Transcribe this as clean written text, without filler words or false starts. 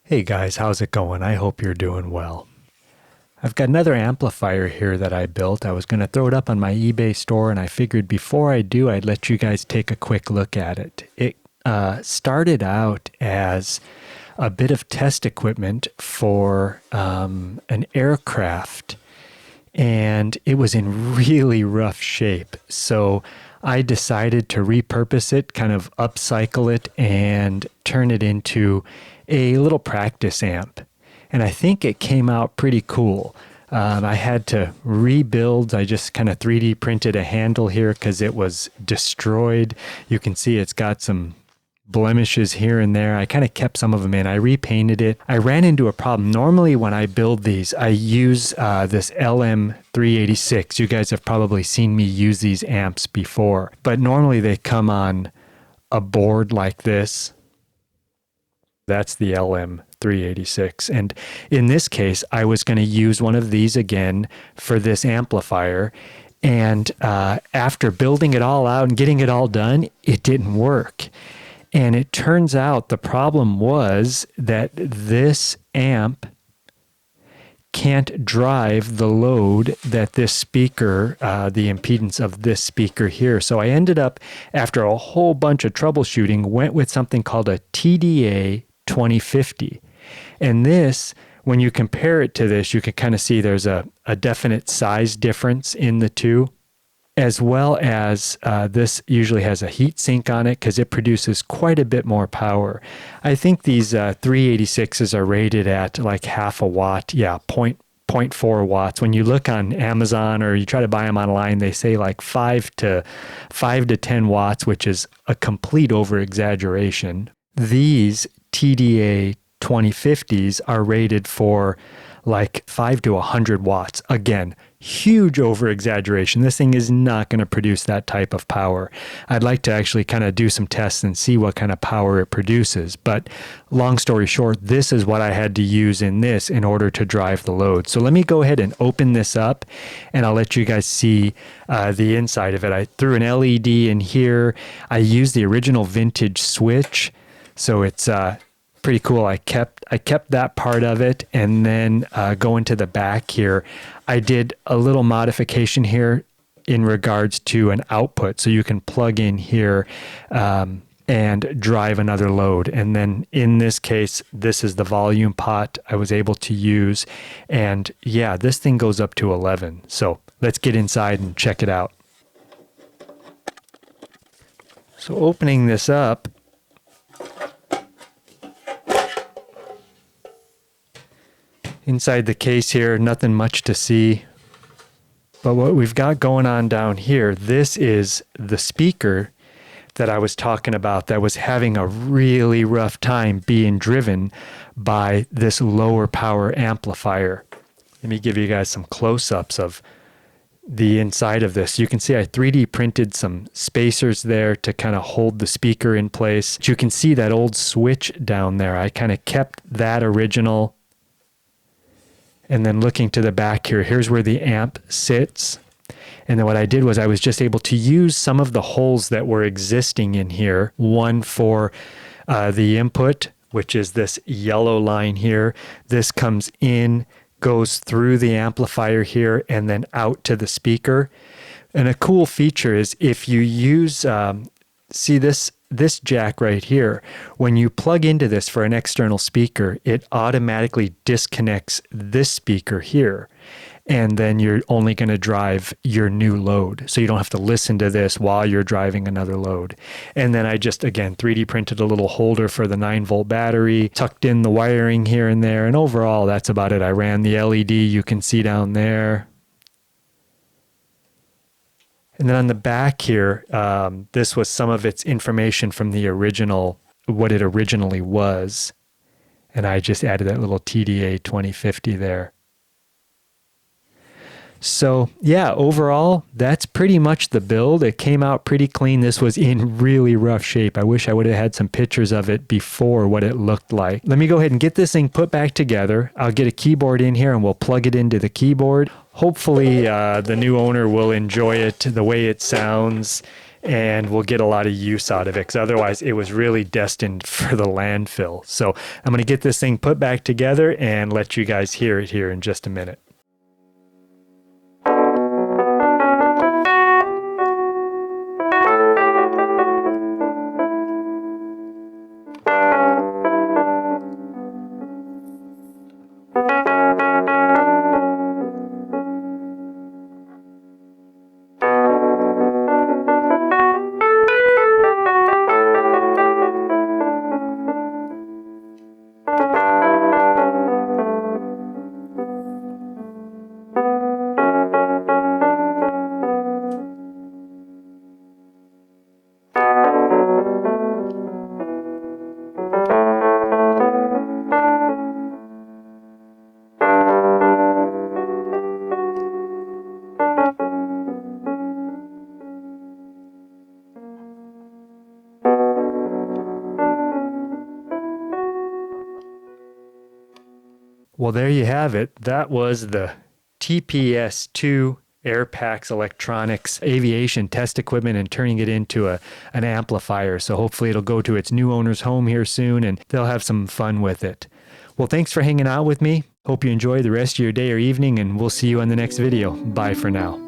Hey guys, how's it going? I hope you're doing well. I've got another amplifier here that I built. I was going to throw it up on my eBay store, and I figured before I do, I'd let you guys take a quick look at it. It started out as a bit of test equipment for an aircraft, and it was in really rough shape. So I decided to repurpose it, kind of upcycle it, and turn it into a little practice amp. And I think it came out pretty cool. I had to rebuild. I just kind of 3D printed a handle here because it was destroyed. You can see it's got some blemishes here and there. I kind of kept some of them in. I repainted it. I ran into a problem. Normally when I build these, I use this LM386. You guys have probably seen me use these amps before, but normally they come on a board like this. That's the LM386. And in this case, I was going to use one of these again for this amplifier. And after building it all out and getting it all done, it didn't work. And it turns out the problem was that this amp can't drive the load that this speaker, the impedance of this speaker here. So I ended up, after a whole bunch of troubleshooting, went with something called a TDA 2050. And this, when you compare it to this, you can kind of see there's a definite size difference in the two, as well as this usually has a heat sink on it because it produces quite a bit more power. I think these 386s are rated at like half a watt. Yeah, 0.4 watts. When you look on Amazon or you try to buy them online, they say like 5 to 10 watts, which is a complete over exaggeration. These TDA 2050s are rated for like 5 to 100 watts. Again, huge over exaggeration. This thing is not going to produce that type of power. I'd like to actually kind of do some tests and see what kind of power it produces. But long story short, this is what I had to use in this in order to drive the load. So let me go ahead and open this up and I'll let you guys see the inside of it. I threw an LED in here. I used the original vintage switch. So it's pretty cool. I kept that part of it, and then going to the back here, I did a little modification here in regards to an output. So you can plug in here and drive another load. And then in this case, this is the volume pot I was able to use. And yeah, this thing goes up to 11. So let's get inside and check it out. So opening this up, inside the case here, nothing much to see. But what we've got going on down here, this is the speaker that I was talking about that was having a really rough time being driven by this lower power amplifier. Let me give you guys some close-ups of the inside of this. You can see I 3D printed some spacers there to kind of hold the speaker in place. You can see that old switch down there. I kind of kept that original. And then looking to the back here, here's where the amp sits. And then what I did was I was just able to use some of the holes that were existing in here. One for the input, which is this yellow line here. This comes in, goes through the amplifier here, and then out to the speaker. And a cool feature is if you use, see this jack right here, when you plug into this for an external speaker, it automatically disconnects this speaker here. And then you're only going to drive your new load. So you don't have to listen to this while you're driving another load. And then I just, again, 3D printed a little holder for the 9-volt battery, tucked in the wiring here and there. And overall, that's about it. I ran the LED you can see down there. And then on the back here, this was some of its information from the original, what it originally was. And I just added that little TDA 2050 there. So yeah, overall, that's pretty much the build. It came out pretty clean. This was in really rough shape. I wish I would have had some pictures of it before what it looked like. Let me go ahead and get this thing put back together. I'll get a keyboard in here and we'll plug it into the keyboard. Hopefully the new owner will enjoy it, the way it sounds, and we'll get a lot of use out of it, because otherwise it was really destined for the landfill. So I'm going to get this thing put back together and let you guys hear it here in just a minute. Well, there you have it. That was the TPS-2 Airpax Electronics aviation test equipment, and turning it into an amplifier. So hopefully it'll go to its new owner's home here soon and they'll have some fun with it. Well, thanks for hanging out with me. Hope you enjoy the rest of your day or evening, and we'll see you on the next video. Bye for now.